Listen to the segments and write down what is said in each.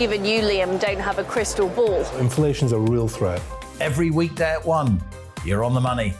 Even you, Liam, don't have a crystal ball. Inflation's a real threat. Every weekday at 1, you're on the money.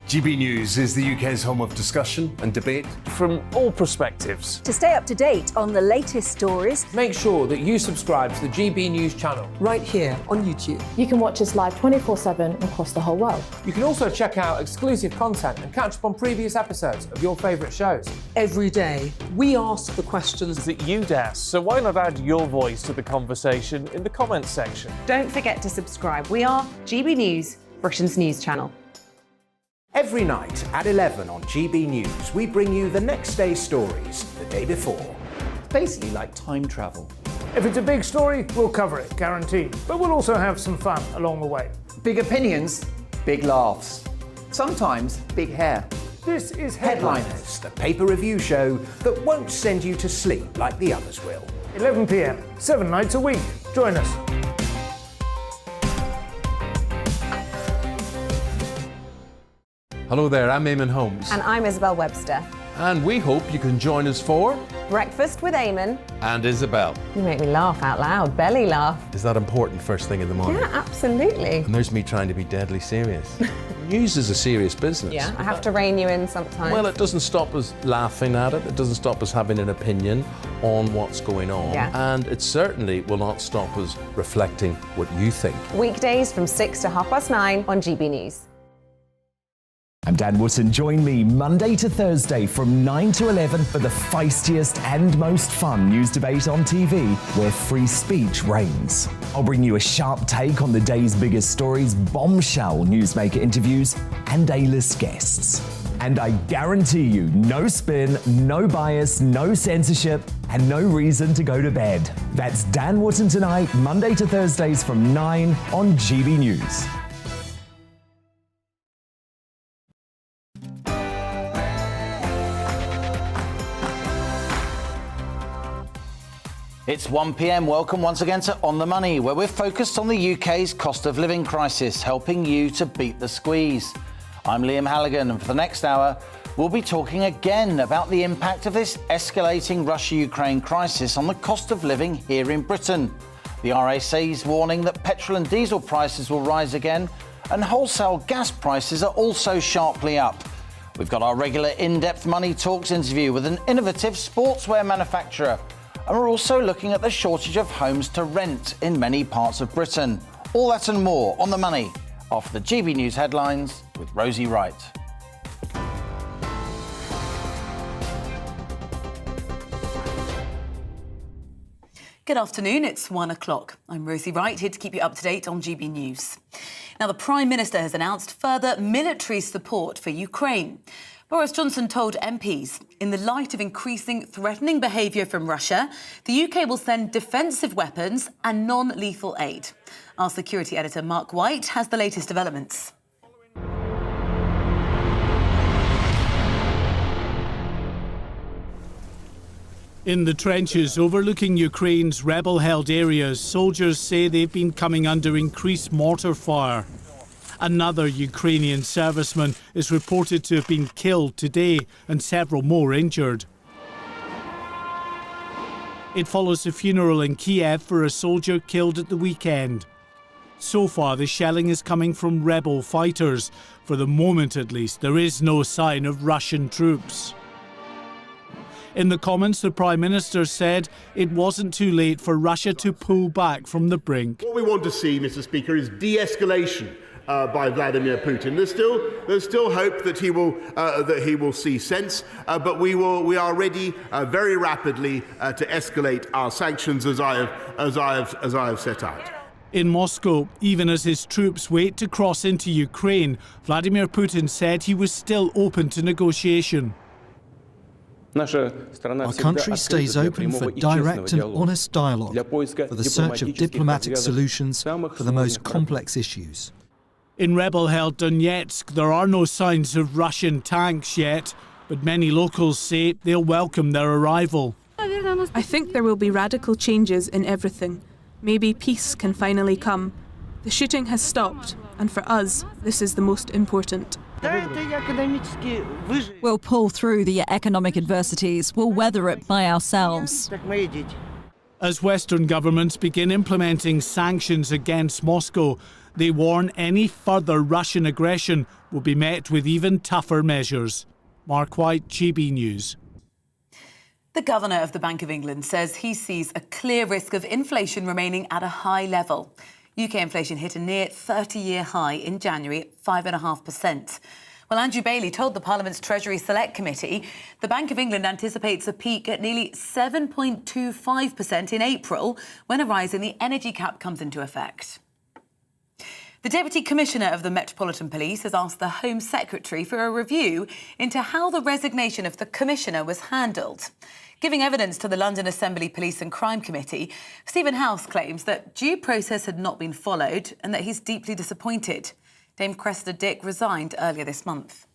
GB News is the UK's home of discussion and debate. From all perspectives. To stay up to date on the latest stories, Make sure that you subscribe to the GB News channel. right here on YouTube. You can watch us live 24/7 across the whole world. You can also check out exclusive content and catch up on previous episodes of your favourite shows. Every day, we ask the questions That you'd ask, so why not add your voice to the conversation in the comments section? Don't forget to subscribe. We are GB News, Britain's news channel. Every night at 11 on GB News, we bring you the next day's stories the day before. Basically like time travel. If it's a big story, we'll cover it, guaranteed. But we'll also have some fun along the way. Big opinions, big laughs. Sometimes big hair. This is Headliners, the paper review show that won't send you to sleep like the others will. 11 p.m, 7 nights a week. Join us. Hello there, I'm Eamon Holmes. And I'm Isabel Webster. And we hope you can join us for... Breakfast with Eamon. And Isabel. You make me laugh out loud, belly laugh. Is that important first thing in the morning? Yeah, absolutely. And there's me trying to be deadly serious. News is a serious business. Yeah, I have to rein you in sometimes. Well, it doesn't stop us laughing at it. It doesn't stop us having an opinion on what's going on. Yeah. And it certainly will not stop us reflecting what you think. Weekdays from 6 to 9:30 on GB News. I'm Dan Wootton. Join me Monday to Thursday from 9 to 11 for the feistiest and most fun news debate on TV, where free speech reigns. I'll bring you a sharp take on the day's biggest stories, bombshell newsmaker interviews, and A-list guests. And I guarantee you, no spin, no bias, no censorship, and no reason to go to bed. That's Dan Wootton Tonight, Monday to Thursdays from 9 on GB News. It's 1 p.m. Welcome once again to On the Money, where we're focused on the UK's cost of living crisis, helping you to beat the squeeze. I'm Liam Halligan, and for the next hour, we'll be talking again about the impact of this escalating Russia-Ukraine crisis on the cost of living here in Britain. The RAC's warning that petrol and diesel prices will rise again, and wholesale gas prices are also sharply up. We've got our regular in-depth Money Talks interview with an innovative sportswear manufacturer. And we're also looking at the shortage of homes to rent in many parts of Britain. All that and more on The Money after the GB News headlines with Rosie Wright. Good afternoon, it's 1 o'clock. I'm Rosie Wright, here to keep you up to date on GB News. Now, the Prime Minister has announced further military support for Ukraine. Boris Johnson told MPs, in the light of increasing threatening behaviour from Russia, the UK will send defensive weapons and non-lethal aid. Our security editor Mark White has the latest developments. In the trenches overlooking Ukraine's rebel-held areas, soldiers say they've been coming under increased mortar fire. Another Ukrainian serviceman is reported to have been killed today and several more injured. It follows a funeral in Kiev for a soldier killed at the weekend. So far, the shelling is coming from rebel fighters. For the moment, at least, there is no sign of Russian troops. In the comments, the Prime Minister said it wasn't too late for Russia to pull back from the brink. What we want to see, Mr. Speaker, is de-escalation by Vladimir Putin. There's still hope that he will see sense, but we are ready very rapidly to escalate our sanctions as I have set out. In Moscow, even as his troops wait to cross into Ukraine, Vladimir Putin said he was still open to negotiation. Our country stays open for direct and honest dialogue, for the search of diplomatic solutions for the most complex issues. In rebel-held Donetsk, there are no signs of Russian tanks yet, but many locals say they'll welcome their arrival. I think there will be radical changes in everything. Maybe peace can finally come. The shooting has stopped, and for us, this is the most important. We'll pull through the economic adversities. We'll weather it by ourselves. As Western governments begin implementing sanctions against Moscow, they warn any further Russian aggression will be met with even tougher measures. Mark White, GB News. The Governor of the Bank of England says he sees a clear risk of inflation remaining at a high level. UK inflation hit a near 30-year high in January at 5.5%. Well, Andrew Bailey told the Parliament's Treasury Select Committee the Bank of England anticipates a peak at nearly 7.25% in April when a rise in the energy cap comes into effect. The Deputy Commissioner of the Metropolitan Police has asked the Home Secretary for a review into how the resignation of the Commissioner was handled. Giving evidence to the London Assembly Police and Crime Committee, Stephen House claims that due process had not been followed and that he's deeply disappointed. Dame Cressida Dick resigned earlier this month.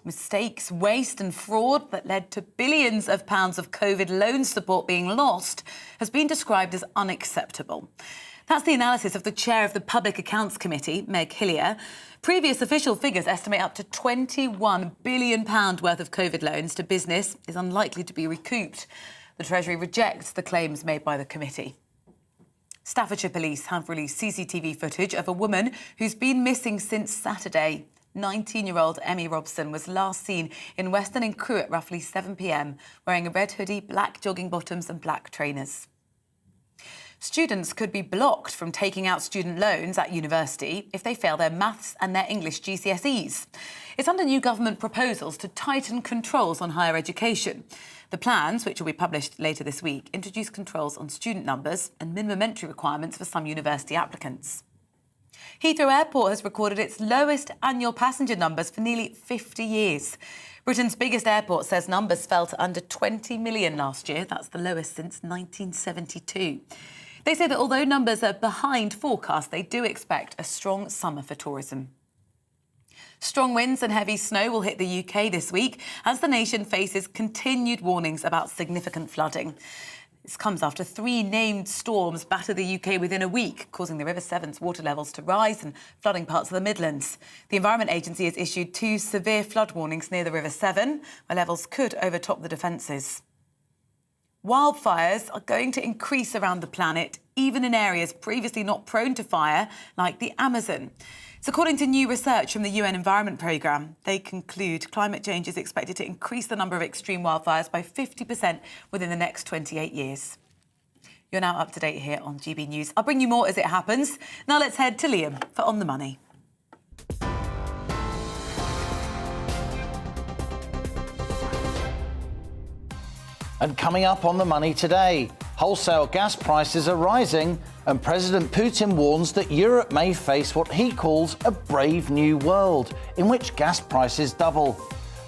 Mistakes, waste and fraud that led to billions of pounds of COVID loan support being lost has been described as unacceptable. That's the analysis of the chair of the Public Accounts Committee, Meg Hillier. Previous official figures estimate up to £21 billion worth of COVID loans to business is unlikely to be recouped. The Treasury rejects the claims made by the committee. Staffordshire Police have released CCTV footage of a woman who's been missing since Saturday. 19-year-old Emmy Robson was last seen in Weston in Crewe at roughly 7 p.m, wearing a red hoodie, black jogging bottoms and black trainers. Students could be blocked from taking out student loans at university if they fail their maths and their English GCSEs. It's under new government proposals to tighten controls on higher education. The plans, which will be published later this week, introduce controls on student numbers and minimum entry requirements for some university applicants. Heathrow Airport has recorded its lowest annual passenger numbers for nearly 50 years. Britain's biggest airport says numbers fell to under 20 million last year. That's the lowest since 1972. They say that although numbers are behind forecast, they do expect a strong summer for tourism. Strong winds and heavy snow will hit the UK this week as the nation faces continued warnings about significant flooding. This comes after 3 named storms battered the UK within a week, causing the River Severn's water levels to rise and flooding parts of the Midlands. The Environment Agency has issued 2 severe flood warnings near the River Severn, where levels could overtop the defences. Wildfires are going to increase around the planet, even in areas previously not prone to fire, like the Amazon. It's according to new research from the UN Environment Programme. They conclude climate change is expected to increase the number of extreme wildfires by 50% within the next 28 years. You're now up to date here on GB News. I'll bring you more as it happens. Now let's head to Liam for On the Money. And coming up on the money today, wholesale gas prices are rising and President Putin warns that Europe may face what he calls a brave new world in which gas prices double.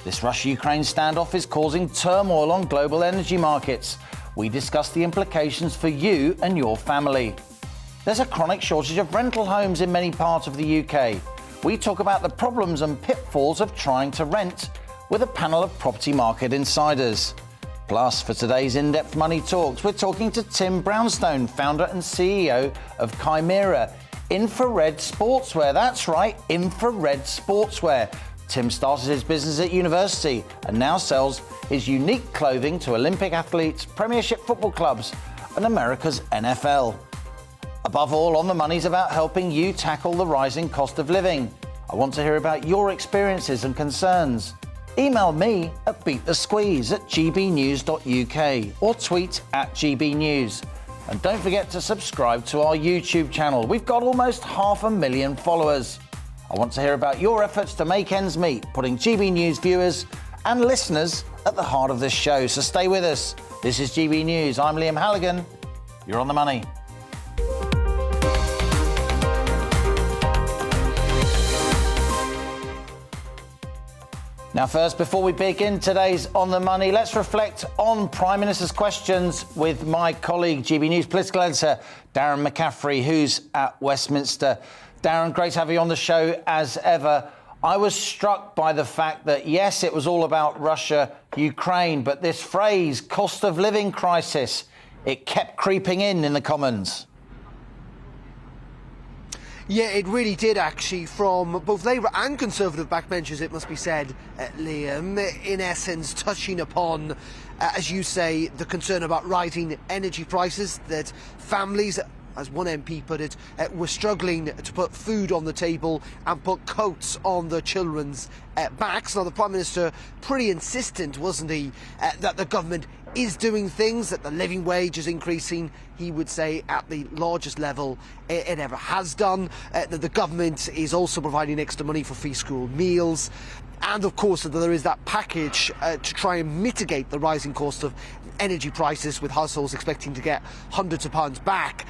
This Russia-Ukraine standoff is causing turmoil on global energy markets. We discuss the implications for you and your family. There's a chronic shortage of rental homes in many parts of the UK. We talk about the problems and pitfalls of trying to rent with a panel of property market insiders. Plus, for today's In-Depth Money Talks, we're talking to Tim Brownstone, founder and CEO of Chimera, infrared sportswear. That's right, infrared sportswear. Tim started his business at university and now sells his unique clothing to Olympic athletes, Premiership football clubs and America's NFL. Above all, On the Money's about helping you tackle the rising cost of living. I want to hear about your experiences and concerns. Email me at beatthesqueeze@gbnews.uk or tweet @gbnews. And don't forget to subscribe to our YouTube channel. We've got almost 500,000 followers. I want to hear about your efforts to make ends meet, putting GB News viewers and listeners at the heart of this show. So stay with us. This is GB News. I'm Liam Halligan. You're on the money. Now first, before we begin today's On the Money, let's reflect on Prime Minister's questions with my colleague, GB News political editor, Darren McCaffrey, who's at Westminster. Darren, great to have you on the show as ever. I was struck by the fact that, yes, it was all about Russia, Ukraine, but this phrase, cost of living crisis, it kept creeping in the Commons. Yeah, it really did, actually, from both Labour and Conservative backbenchers, it must be said, Liam, in essence touching upon, as you say, the concern about rising energy prices, that families, as one MP put it, were struggling to put food on the table and put coats on their children's backs. Now, the Prime Minister pretty insistent, wasn't he, that the government is doing things, that the living wage is increasing, he would say, at the largest level it ever has done, that the government is also providing extra money for free school meals, and of course that there is that package to try and mitigate the rising cost of energy prices, with households expecting to get hundreds of pounds back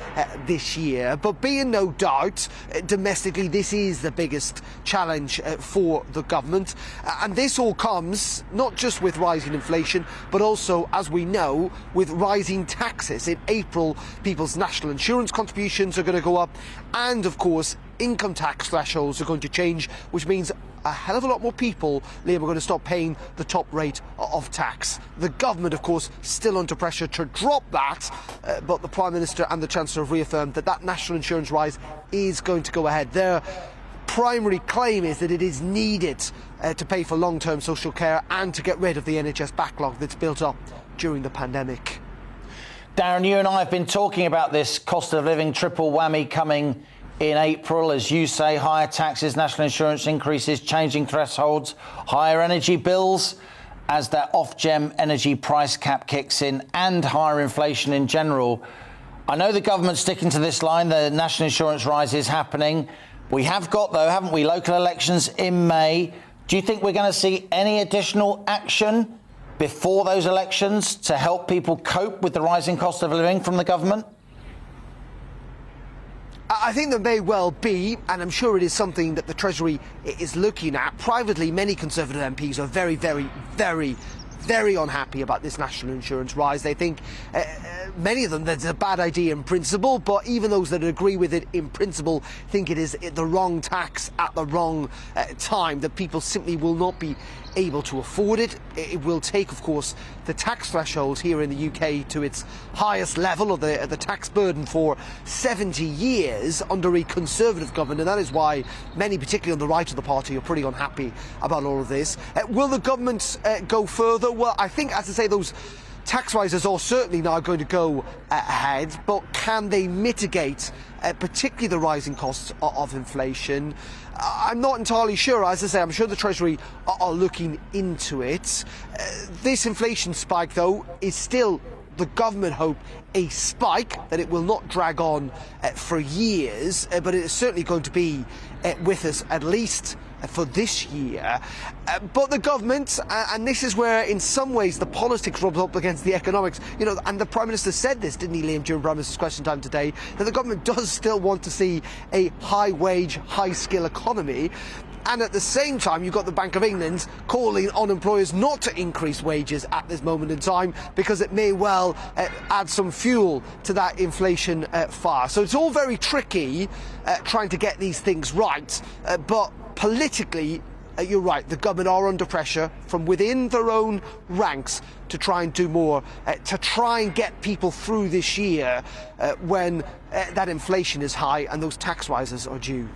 this year. But be in no doubt, domestically this is the biggest challenge for the government, and this all comes not just with rising inflation, but also, as we know, with rising taxes. In April, people's national insurance contributions are going to go up, and of course income tax thresholds are going to change, which means a hell of a lot more people, Liam, are going to stop paying the top rate of tax. The government, of course, still under pressure to drop that, but the Prime Minister and the Chancellor have reaffirmed that that national insurance rise is going to go ahead. Their primary claim is that it is needed to pay for long-term social care and to get rid of the NHS backlog that's built up during the pandemic. Darren, you and I have been talking about this cost of living triple whammy coming in April, as you say, higher taxes, national insurance increases, changing thresholds, higher energy bills as that Ofgem energy price cap kicks in, and higher inflation in general. I know the government's sticking to this line, the national insurance rise is happening. We have got, though, haven't we, local elections in May. Do you think we're going to see any additional action before those elections to help people cope with the rising cost of living from the government? I think there may well be, and I'm sure it is something that the Treasury is looking at. Privately, many Conservative MPs are very, very, very, very unhappy about this national insurance rise. They think, many of them, that it's a bad idea in principle, but even those that agree with it in principle think it is the wrong tax at the wrong time, that people simply will not be able to afford it. It will take, of course, the tax threshold here in the UK to its highest level of the tax burden for 70 years under a Conservative government, and that is why many, particularly on the right of the party, are pretty unhappy about all of this. Will the government go further? Well, I think, as I say, those tax rises are certainly now going to go ahead, but can they mitigate particularly the rising costs of inflation? I'm not entirely sure. As I say, I'm sure the Treasury are looking into it. This inflation spike, though, is still, the government hope, a spike, that it will not drag on for years, but it is certainly going to be with us at least for this year. But the government, and this is where in some ways the politics rubs up against the economics, you know, and the Prime Minister said this, didn't he, Liam, during Prime Minister's Question Time today, that the government does still want to see a high wage, high skill economy. And at the same time, you've got the Bank of England calling on employers not to increase wages at this moment in time, because it may well add some fuel to that inflation fire. So it's all very tricky trying to get these things right, but politically, you're right, the government are under pressure from within their own ranks to try and do more, to try and get people through this year when that inflation is high and those tax rises are due.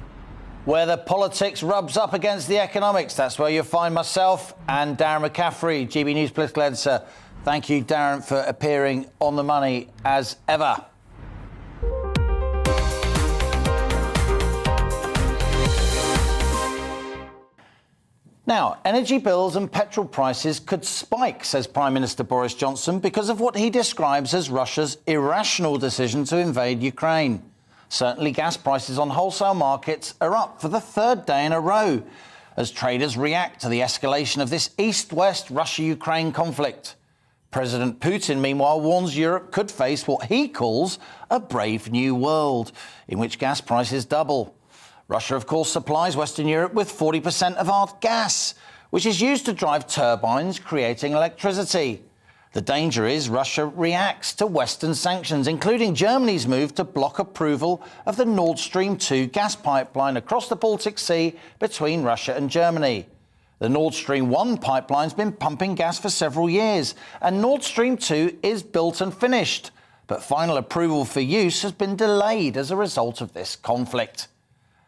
Where the politics rubs up against the economics, that's where you'll find myself and Darren McCaffrey, GB News political editor. Thank you, Darren, for appearing on The Money as ever. Now, energy bills and petrol prices could spike, says Prime Minister Boris Johnson, because of what he describes as Russia's irrational decision to invade Ukraine. Certainly, gas prices on wholesale markets are up for the third day in a row as traders react to the escalation of this east-west Russia-Ukraine conflict. President Putin, meanwhile, warns Europe could face what he calls a brave new world, in which gas prices double. Russia, of course, supplies Western Europe with 40% of our gas, which is used to drive turbines creating electricity. The danger is Russia reacts to Western sanctions, including Germany's move to block approval of the Nord Stream 2 gas pipeline across the Baltic Sea between Russia and Germany. The Nord Stream 1 pipeline's been pumping gas for several years, and Nord Stream 2 is built and finished. But final approval for use has been delayed as a result of this conflict.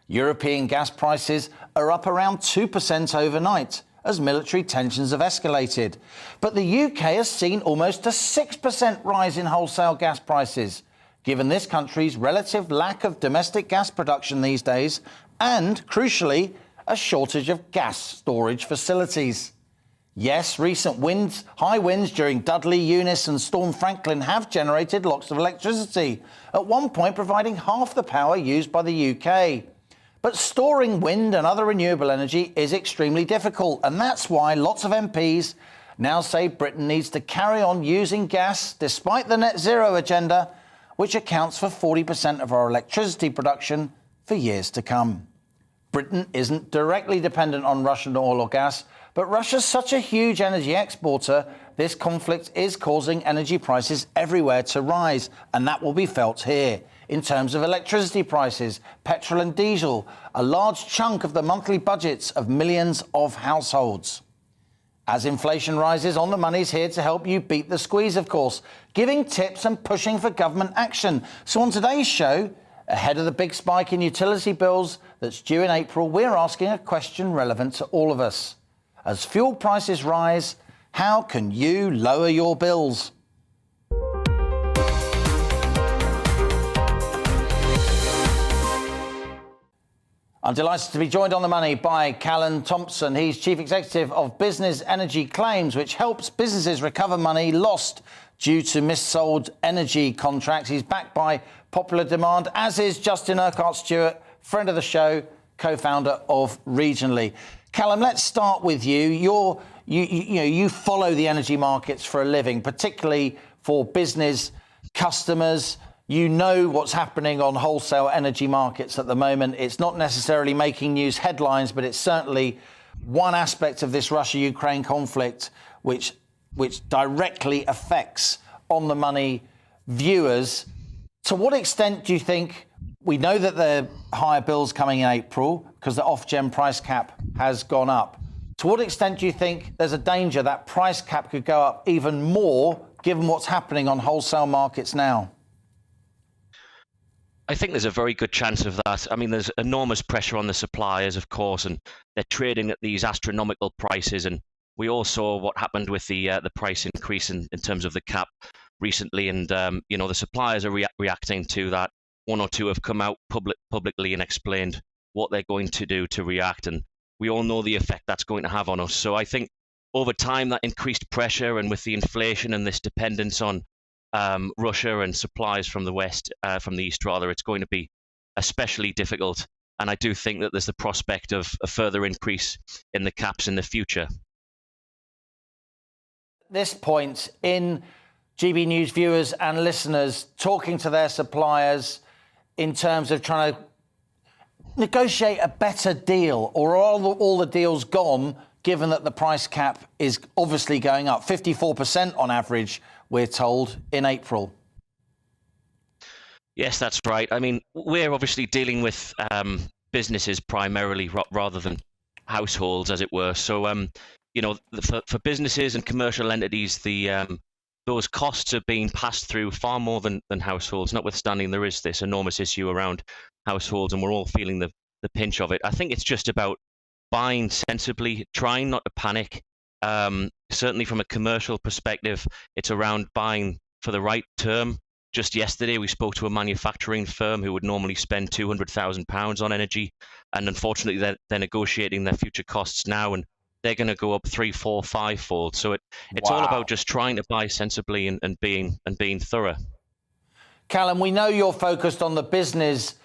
European gas prices are up around 2% overnight as military tensions have escalated. But the UK has seen almost a 6% rise in wholesale gas prices, given this country's relative lack of domestic gas production these days and, crucially, a shortage of gas storage facilities. Yes, recent high winds during Dudley, Eunice and Storm Franklin have generated lots of electricity, at one point providing half the power used by the UK. But storing wind and other renewable energy is extremely difficult, and that's why lots of MPs now say Britain needs to carry on using gas despite the net zero agenda, which accounts for 40% of our electricity production for years to come. Britain isn't directly dependent on Russian oil or gas, but Russia's such a huge energy exporter, this conflict is causing energy prices everywhere to rise, and that will be felt here. In terms of electricity prices, petrol and diesel, a large chunk of the monthly budgets of millions of households. As inflation rises, On the Money's here to help you beat the squeeze, of course, giving tips and pushing for government action. So on today's show, ahead of the big spike in utility bills that's due in April, we're asking a question relevant to all of us. As fuel prices rise, how can you lower your bills? I'm delighted to be joined on The Money by Callum Thompson. He's Chief Executive of Business Energy Claims, which helps businesses recover money lost due to missold energy contracts. He's backed by popular demand, as is Justin Urquhart-Stewart, friend of the show, co-founder of Regionally. Callum, let's start with you. You follow the energy markets for a living, particularly for business customers. You know what's happening on wholesale energy markets at the moment. It's not necessarily making news headlines, but it's certainly one aspect of this Russia-Ukraine conflict which directly affects On the Money viewers. To what extent do you think, we know that the higher bills coming in April because the off-gen price cap has gone up. To what extent do you think there's a danger that price cap could go up even more given what's happening on wholesale markets now? I think there's a very good chance of that. I mean, there's enormous pressure on the suppliers, of course, and they're trading at these astronomical prices. And we all saw what happened with the price increase in terms of the cap recently. And, the suppliers are reacting to that. One or two have come out publicly and explained what they're going to do to react. And we all know the effect that's going to have on us. So I think over time, that increased pressure and with the inflation and this dependence on Russia and supplies from the West, from the East rather, it's going to be especially difficult. And I do think that there's the prospect of a further increase in the caps in the future. At this point in GB News viewers and listeners talking to their suppliers in terms of trying to negotiate a better deal, or are all the deals gone, given that the price cap is obviously going up 54% on average, we're told, in April? Yes, that's right. I mean, we're obviously dealing with businesses primarily rather than households, as it were. So, for businesses and commercial entities, those costs are being passed through far more than households, notwithstanding there is this enormous issue around households and we're all feeling the pinch of it. I think it's just about buying sensibly, trying not to panic. Certainly from a commercial perspective, it's around buying for the right term. Just yesterday, we spoke to a manufacturing firm who would normally spend £200,000 on energy. And unfortunately, they're negotiating their future costs now, and they're going to go up 3, 4, 5-fold. So it's all about just trying to buy sensibly and being thorough. Callum, we know you're focused on the business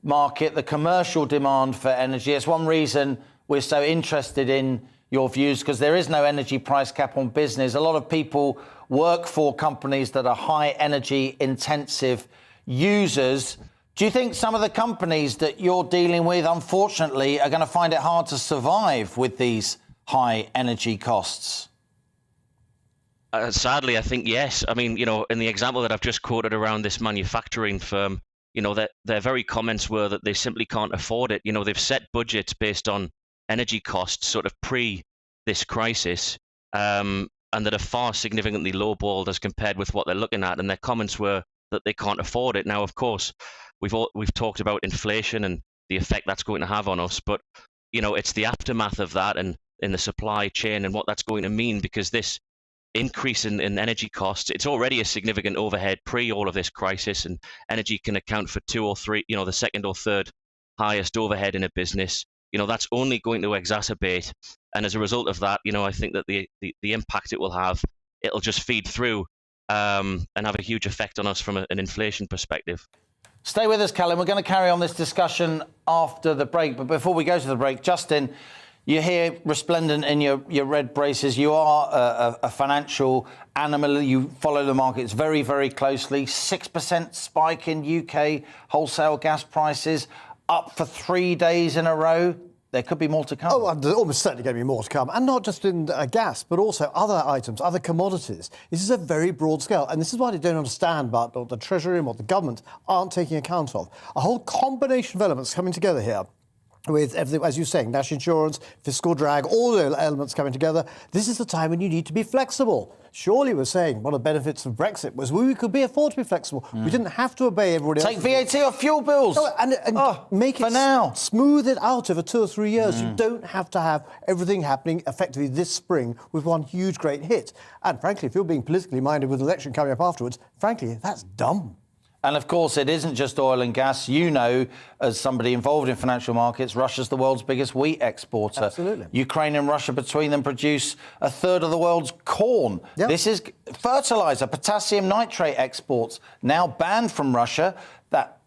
market, the commercial demand for energy. It's one reason we're so interested in your views, because there is no energy price cap on business. A lot of people work for companies that are high energy intensive users. Do you think some of the companies that you're dealing with, unfortunately, are going to find it hard to survive with these high energy costs? Sadly, I think yes. I mean, in the example that I've just quoted around this manufacturing firm, their very comments were that they simply can't afford it. They've set budgets based on energy costs sort of pre this crisis, and that are far significantly lowballed as compared with what they're looking at. And their comments were that they can't afford it. Now, of course, we've talked about inflation, and effect that's going to have on us. But it's the aftermath of that and in the supply chain and what that's going to mean, because this increase in energy costs, it's already a significant overhead pre all of this crisis, and energy can account for 2 or 3, the second or third highest overhead in a business. That's only going to exacerbate, and as a result of that, I think that the impact it will have, it'll just feed through and have a huge effect on us from an inflation perspective. Stay with us, Callum. We're going to carry on this discussion after the break, but before we go to the break, Justin, you're here resplendent in your red braces. You are a financial animal. You follow the markets very, very closely. 6% spike in UK wholesale gas prices, up for 3 days in a row. There could be more to come. Oh, there's almost certainly going to be more to come. And not just in gas, but also other items, other commodities. This is a very broad scale. And this is what I don't understand about what the Treasury and what the government aren't taking account of. A whole combination of elements coming together here, with everything, as you're saying, national insurance, fiscal drag, all the elements coming together. This is the time when you need to be flexible. Surely we're saying one of the benefits of Brexit was we could afford to be flexible. We didn't have to obey everybody else. Take VAT off fuel bills. No, and make it now. Smooth it out over 2 or 3 years. You don't have to have everything happening effectively this spring with one huge great hit. And frankly, if you're being politically minded with the election coming up afterwards, frankly, that's dumb. And of course, it isn't just oil and gas. As somebody involved in financial markets, Russia's the world's biggest wheat exporter. Absolutely. Ukraine and Russia between them produce a third of the world's corn. Yep. This is fertilizer, potassium nitrate exports now banned from Russia.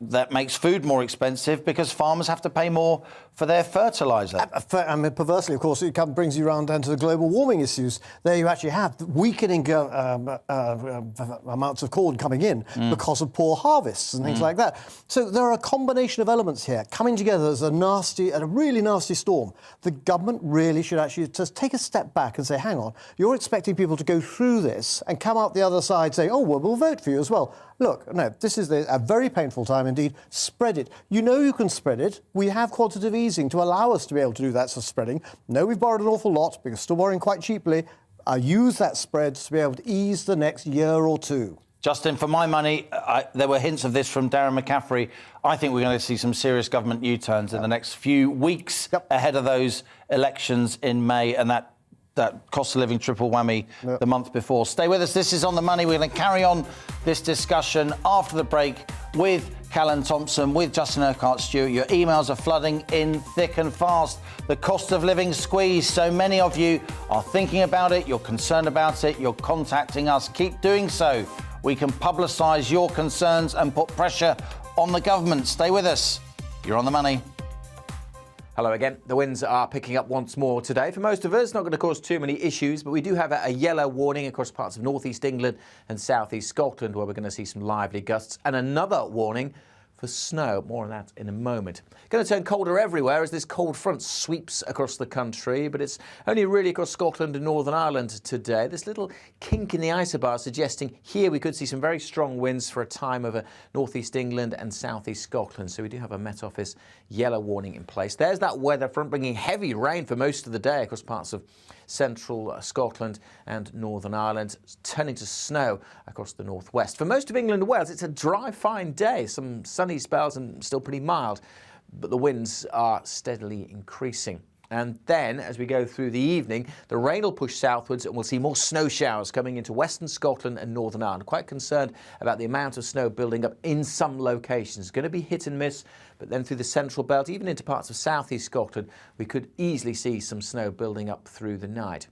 That makes food more expensive because farmers have to pay more for their fertilizer. I mean, perversely, of course, it brings you around down to the global warming issues. There you actually have weakening amounts of corn coming in because of poor harvests and things like that. So there are a combination of elements here coming together as a really nasty storm. The government really should actually just take a step back and say, hang on, you're expecting people to go through this and come out the other side saying, oh, well, we'll vote for you as well. Look, no, this is a very painful time indeed. Spread it. You can spread it. We have quantitative easing to allow us to be able to do that sort of spreading. No, we've borrowed an awful lot, but we're still borrowing quite cheaply. Use that spread to be able to ease the next year or two. Justin, for my money, there were hints of this from Darren McCaffrey. I think we're going to see some serious government U-turns in the next few weeks ahead of those elections in May, and that cost of living triple whammy the month before. Stay with us. This is On the Money. We're going to carry on this discussion after the break with Callum Thompson, with Justin Urquhart-Stewart. Your emails are flooding in thick and fast. The cost of living squeeze. So many of you are thinking about it. You're concerned about it. You're contacting us. Keep doing so. We can publicise your concerns and put pressure on the government. Stay with us. You're On the Money. Hello again. The winds are picking up once more today. For most of us, not going to cause too many issues, but we do have a yellow warning across parts of northeast England and southeast Scotland, where we're going to see some lively gusts, and another warning for snow. More on that in a moment. Going to turn colder everywhere as this cold front sweeps across the country, but it's only really across Scotland and Northern Ireland today. This little kink in the isobar suggesting here we could see some very strong winds for a time over northeast England and southeast Scotland. So we do have a Met Office yellow warning in place. There's that weather front bringing heavy rain for most of the day across parts of central Scotland and Northern Ireland, turning to snow across the northwest. For most of England and Wales, it's a dry, fine day. Some sunny spells and still pretty mild, but the winds are steadily increasing. And then, as we go through the evening, the rain will push southwards and we'll see more snow showers coming into western Scotland and Northern Ireland. Quite concerned about the amount of snow building up in some locations. It's going to be hit and miss, but then through the central belt, even into parts of southeast Scotland, we could easily see some snow building up through the night.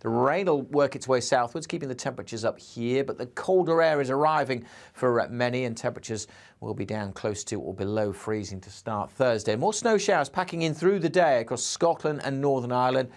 The rain will work its way southwards, keeping the temperatures up here, but the colder air is arriving for many, and temperatures will be down close to or below freezing to start Thursday. More snow showers packing in through the day across Scotland and Northern Ireland.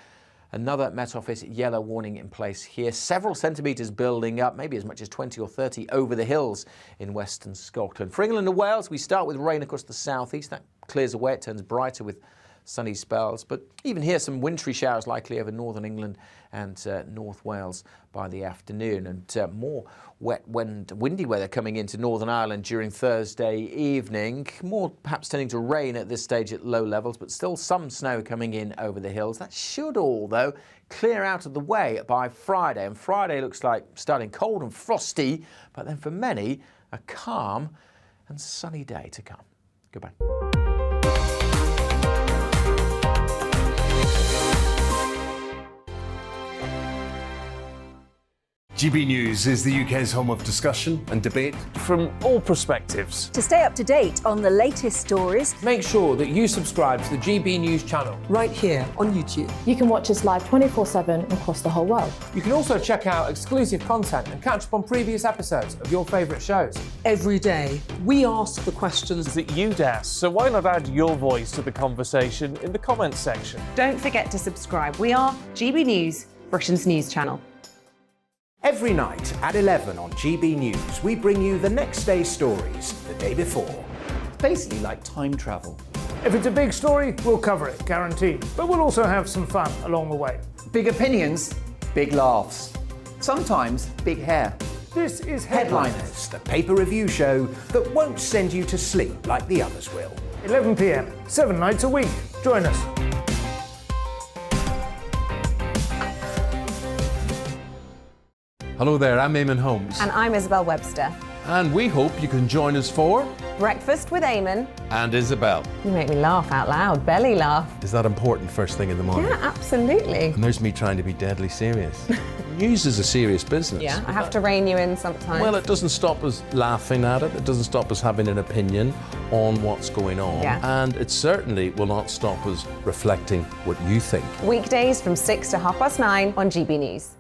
Another Met Office yellow warning in place here. Several centimetres building up, maybe as much as 20 or 30 over the hills in western Scotland. For England and Wales, we start with rain across the southeast. That clears away. It turns brighter with sunny spells, but even here some wintry showers likely over northern England and North Wales by the afternoon, and more wet, windy weather coming into Northern Ireland during Thursday evening. More perhaps tending to rain at this stage at low levels, but still some snow coming in over the hills. That should all, though, clear out of the way by Friday, and Friday looks like starting cold and frosty, but then for many, a calm and sunny day to come. Goodbye. GB News is the UK's home of discussion and debate from all perspectives. To stay up to date on the latest stories, make sure that you subscribe to the GB News channel right here on YouTube. You can watch us live 24/7 across the whole world. You can also check out exclusive content and catch up on previous episodes of your favourite shows. Every day, we ask the questions that you'd ask, so why not add your voice to the conversation in the comments section? Don't forget to subscribe. We are GB News, Britain's news channel. Every night at 11 on GB News, we bring you the next day's stories the day before. Basically like time travel. If it's a big story, we'll cover it, guaranteed. But we'll also have some fun along the way. Big opinions, big laughs. Sometimes big hair. This is Headliners, the paper review show that won't send you to sleep like the others will. 11 p.m, 7 nights a week. Join us. Hello there, I'm Eamon Holmes. And I'm Isabel Webster. And we hope you can join us for Breakfast with Eamon and Isabel. You make me laugh out loud, belly laugh. Is that important first thing in the morning? Yeah, absolutely. And there's me trying to be deadly serious. News is a serious business. Yeah, I have to rein you in sometimes. Well, it doesn't stop us laughing at it. It doesn't stop us having an opinion on what's going on. Yeah. And it certainly will not stop us reflecting what you think. Weekdays from 6 to 9:30 on GB News.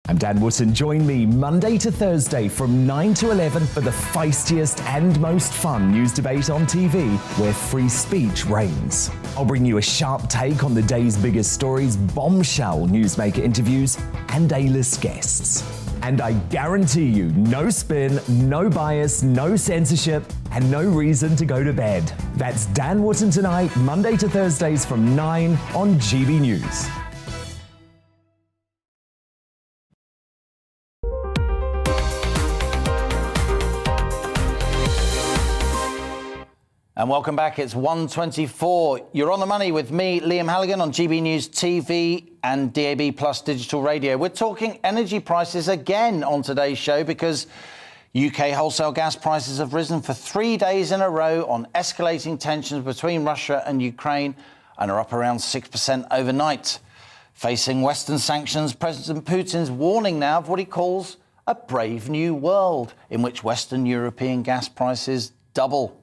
I'm Dan Wootton. Join me Monday to Thursday from 9 to 11 for the feistiest and most fun news debate on TV, where free speech reigns. I'll bring you a sharp take on the day's biggest stories, bombshell newsmaker interviews, and A-list guests. And I guarantee you, no spin, no bias, no censorship, and no reason to go to bed. That's Dan Wootton tonight, Monday to Thursdays from 9 on GB News. And welcome back. It's 1:24. You're on the money with me, Liam Halligan, on GB News TV and DAB Plus digital radio. We're talking energy prices again on today's show because UK wholesale gas prices have risen for 3 days in a row on escalating tensions between Russia and Ukraine and are up around 6% overnight. Facing Western sanctions, President Putin's warning now of what he calls a brave new world in which Western European gas prices double.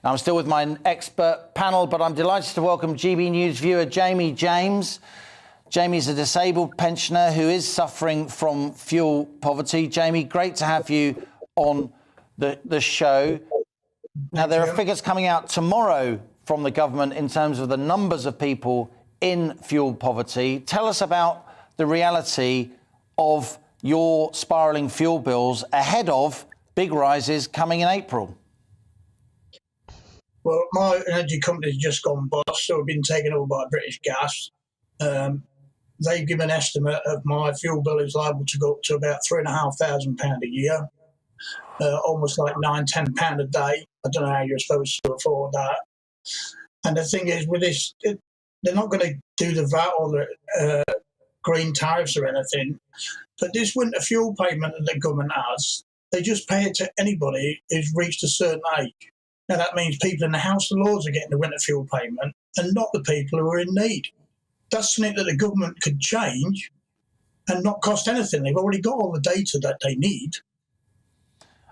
Now, I'm still with my expert panel, but I'm delighted to welcome GB News viewer Jamie James. Jamie's a disabled pensioner who is suffering from fuel poverty. Jamie, great to have you on the show. Now, there are figures coming out tomorrow from the government in terms of the numbers of people in fuel poverty. Tell us about the reality of your spiralling fuel bills ahead of big rises coming in April. Well, my energy company's just gone bust, so we've been taken over by British Gas. They've given an estimate of my fuel bill is liable to go up to about £3,500 a year, almost like £9-10 a day. I don't know how you're supposed to afford that. And the thing is, with this, they're not going to do the VAT or the green tariffs or anything, but this winter fuel payment that the government has, they just pay it to anybody who's reached a certain age. Now, that means people in the House of Lords are getting the winter fuel payment and not the people who are in need. That's something that the government could change and not cost anything. They've already got all the data that they need.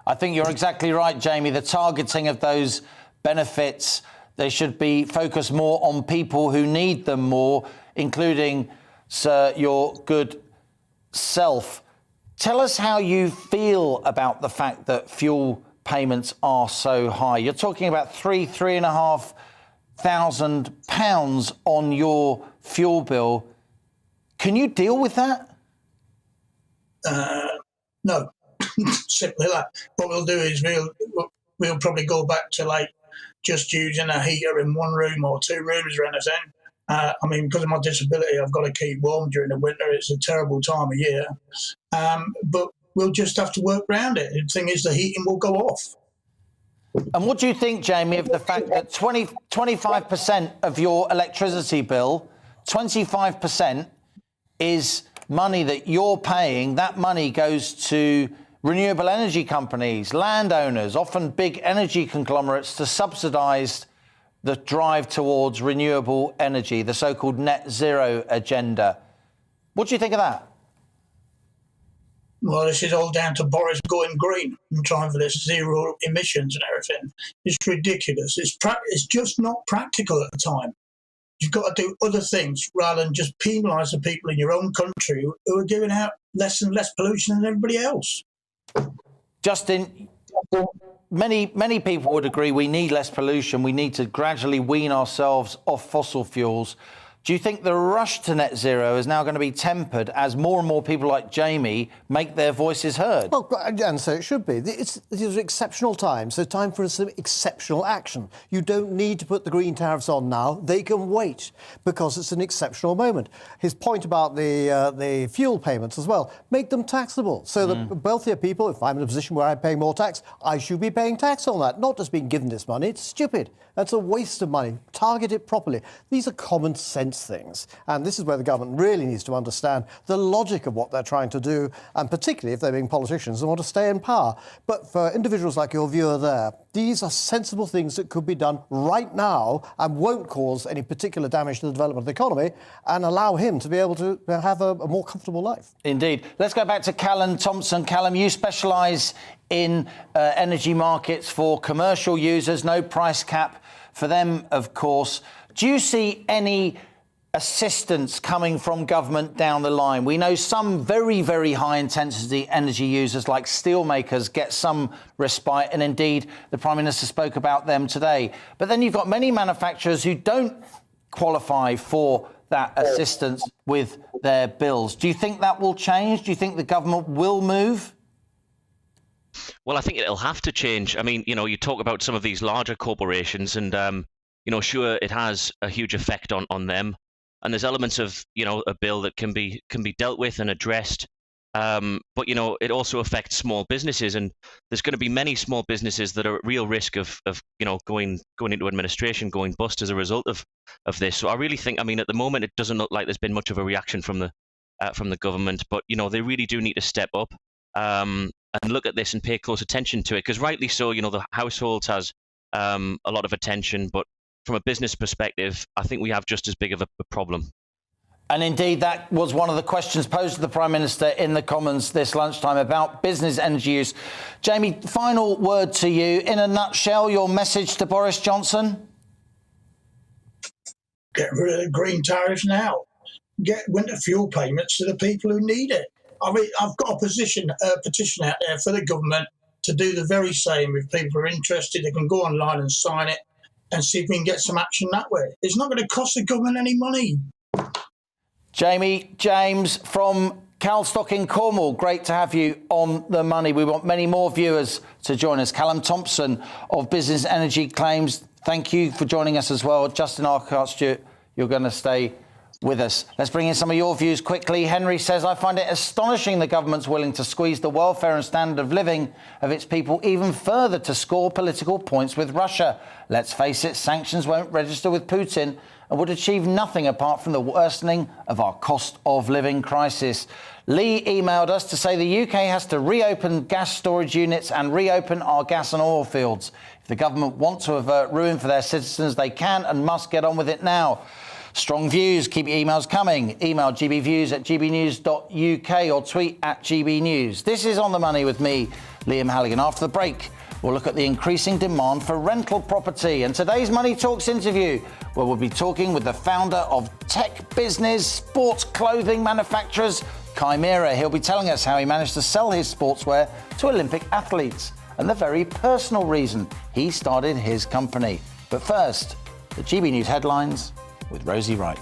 I think you're exactly right, Jamie. The targeting of those benefits, they should be focused more on people who need them more, including, sir, your good self. Tell us how you feel about the fact that fuel payments are so high. You're talking about £3,500 on your fuel bill. Can you deal with that? No, simply that. What we'll do is we'll probably go back to like just using a heater in one room or two rooms or anything. I mean, because of my disability, I've got to keep warm during the winter. It's a terrible time of year. But we'll just have to work around it. The thing is, the heating will go off. And what do you think, Jamie, of the fact that 25% of your electricity bill, 25% is money that you're paying? That money goes to renewable energy companies, landowners, often big energy conglomerates, to subsidise the drive towards renewable energy, the so-called net zero agenda. What do you think of that? Well, this is all down to Boris going green and trying for this zero emissions and everything. It's ridiculous. It's just not practical at the time. You've got to do other things rather than just penalise the people in your own country who are giving out less and less pollution than everybody else. Justin, many people would agree we need less pollution. We need to gradually wean ourselves off fossil fuels. Do you think the rush to net zero is now going to be tempered as more and more people like Jamie make their voices heard? Well, and so it should be. These are exceptional times, so time for some exceptional action. You don't need to put the green tariffs on now. They can wait because it's an exceptional moment. His point about the fuel payments as well, make them taxable. So the wealthier people, if I'm in a position where I'm paying more tax, I should be paying tax on that, not just being given this money. It's stupid. That's a waste of money. Target it properly. These are common sense things. And this is where the government really needs to understand the logic of what they're trying to do, and particularly if they're being politicians and want to stay in power. But for individuals like your viewer there, these are sensible things that could be done right now and won't cause any particular damage to the development of the economy and allow him to be able to have a more comfortable life. Indeed. Let's go back to Callum Thompson. Callum, you specialise in energy markets for commercial users, no price cap for them, of course. Do you see any assistance coming from government down the line? We know some very, very high-intensity energy users like steelmakers get some respite, and indeed the Prime Minister spoke about them today. But then you've got many manufacturers who don't qualify for that assistance with their bills. Do you think that will change? Do you think the government will move? Well, I think it'll have to change. I mean, you talk about some of these larger corporations and, sure, it has a huge effect on them. And there's elements of, a bill that can be dealt with and addressed. But, it also affects small businesses. And there's going to be many small businesses that are at real risk of going into administration, going bust as a result of this. So I really think, at the moment, it doesn't look like there's been much of a reaction from the government. But, they really do need to step up. And look at this and pay close attention to it, because rightly so, the households has a lot of attention, but from a business perspective, I think we have just as big of a problem. And indeed, that was one of the questions posed to the Prime Minister in the Commons this lunchtime about business energy use. Jamie, final word to you. In a nutshell, your message to Boris Johnson? Get rid of the green tariffs now. Get winter fuel payments to the people who need it. I've got a petition out there for the government to do the very same. If people are interested, they can go online and sign it and see if we can get some action that way. It's not going to cost the government any money. Jamie James from Calstock in Cornwall, great to have you on The Money. We want many more viewers to join us. Callum Thompson of Business Energy Claims, thank you for joining us as well. Justin Arcart-Stewart, you're going to stay with us. Let's bring in some of your views quickly. Henry says, I find it astonishing the government's willing to squeeze the welfare and standard of living of its people even further to score political points with Russia. Let's face it, sanctions won't register with Putin and would achieve nothing apart from the worsening of our cost of living crisis. Lee emailed us to say the UK has to reopen gas storage units and reopen our gas and oil fields. If the government want to avert ruin for their citizens, they can and must get on with it now. Strong views. Keep your emails coming. Email gbviews@gbnews.uk or tweet @gbnews. This is On the Money with me, Liam Halligan. After the break, we'll look at the increasing demand for rental property and today's Money Talks interview, where we'll be talking with the founder of tech business sports clothing manufacturers, Chimera. He'll be telling us how he managed to sell his sportswear to Olympic athletes and the very personal reason he started his company. But first, the GB News headlines with Rosie Wright.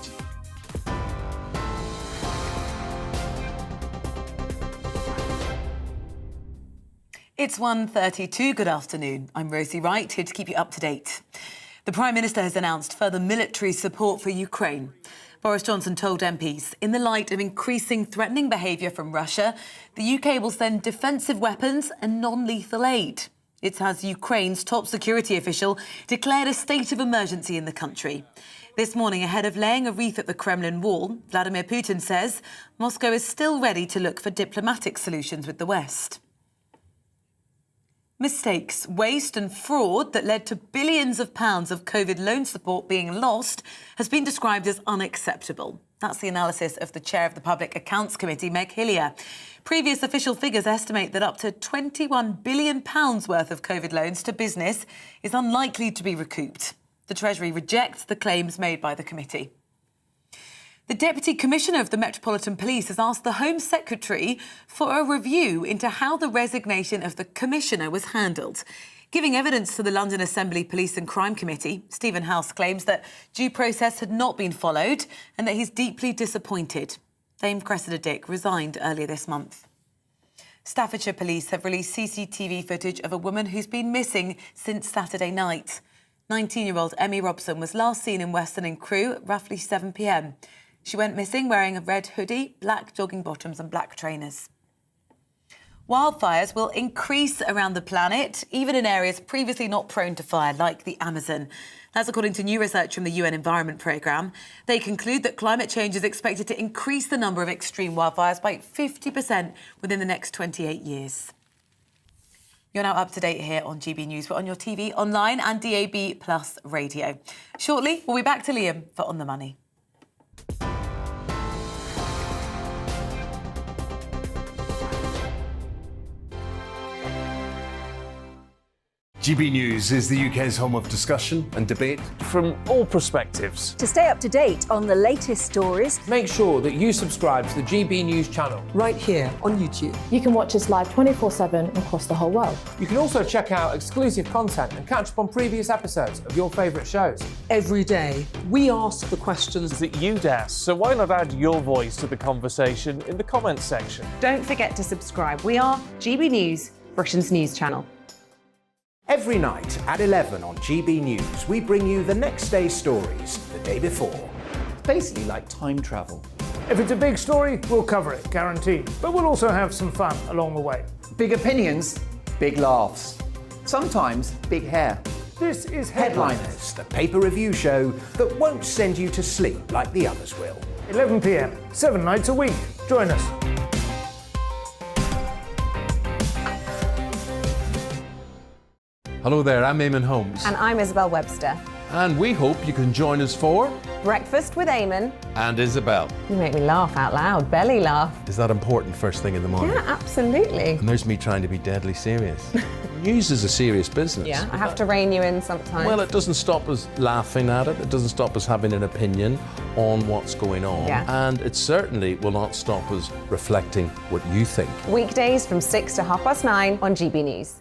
It's 1:32. Good afternoon. I'm Rosie Wright, here to keep you up to date. The Prime Minister has announced further military support for Ukraine. Boris Johnson told MPs, in the light of increasing threatening behaviour from Russia, the UK will send defensive weapons and non-lethal aid. It's as Ukraine's top security official declared a state of emergency in the country. This morning, ahead of laying a wreath at the Kremlin wall, Vladimir Putin says Moscow is still ready to look for diplomatic solutions with the West. Mistakes, waste and fraud that led to billions of pounds of COVID loan support being lost has been described as unacceptable. That's the analysis of the chair of the Public Accounts Committee, Meg Hillier. Previous official figures estimate that up to £21 billion worth of COVID loans to business is unlikely to be recouped. The Treasury rejects the claims made by the committee. The Deputy Commissioner of the Metropolitan Police has asked the Home Secretary for a review into how the resignation of the Commissioner was handled. Giving evidence to the London Assembly Police and Crime Committee, Stephen House claims that due process had not been followed and that he's deeply disappointed. Dame Cressida Dick resigned earlier this month. Staffordshire Police have released CCTV footage of a woman who's been missing since Saturday night. 19-year-old Emmy Robson was last seen in Weston and Crewe at roughly 7 p.m. She went missing wearing a red hoodie, black jogging bottoms and black trainers. Wildfires will increase around the planet, even in areas previously not prone to fire, like the Amazon. That's according to new research from the UN Environment Programme. They conclude that climate change is expected to increase the number of extreme wildfires by 50% within the next 28 years. You're now up to date here on GB News. We're on your TV, online and DAB+ radio. Shortly, we'll be back to Liam for On the Money. GB News is the UK's home of discussion and debate from all perspectives. To stay up to date on the latest stories, make sure that you subscribe to the GB News channel right here on YouTube. You can watch us live 24/7 across the whole world. You can also check out exclusive content and catch up on previous episodes of your favourite shows. Every day, we ask the questions that you'd ask, so why not add your voice to the conversation in the comments section? Don't forget to subscribe. We are GB News, Britain's news channel. Every night at 11 on GB News, we bring you the next day's stories the day before. It's basically like time travel. If it's a big story, we'll cover it, guaranteed. But we'll also have some fun along the way. Big opinions, big laughs. Sometimes big hair. This is Headliners, the paper review show that won't send you to sleep like the others will. 11 p.m, 7 nights a week. Join us. Hello there, I'm Eamon Holmes. And I'm Isabel Webster. And we hope you can join us for Breakfast with Eamon and Isabel. You make me laugh out loud, belly laugh. Is that important first thing in the morning? Yeah, absolutely. And there's me trying to be deadly serious. News is a serious business. Yeah, I have to rein you in sometimes. Well, it doesn't stop us laughing at it. It doesn't stop us having an opinion on what's going on. Yeah. And it certainly will not stop us reflecting what you think. Weekdays from 6 to 9:30 on GB News.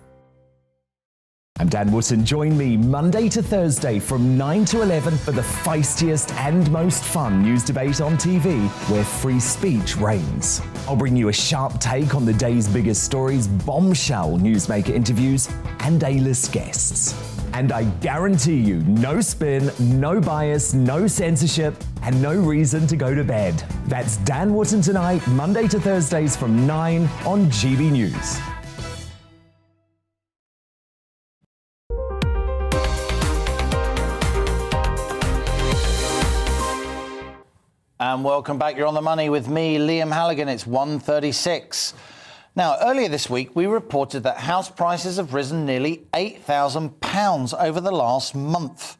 I'm Dan Wootton. Join me Monday to Thursday from 9 to 11 for the feistiest and most fun news debate on TV, where free speech reigns. I'll bring you a sharp take on the day's biggest stories, bombshell newsmaker interviews, and A-list guests. And I guarantee you, no spin, no bias, no censorship, and no reason to go to bed. That's Dan Wootton tonight, Monday to Thursdays from 9 on GB News. And welcome back. You're on the money with me, Liam Halligan. It's 1:36. Now, earlier this week, we reported that house prices have risen nearly £8,000 over the last month.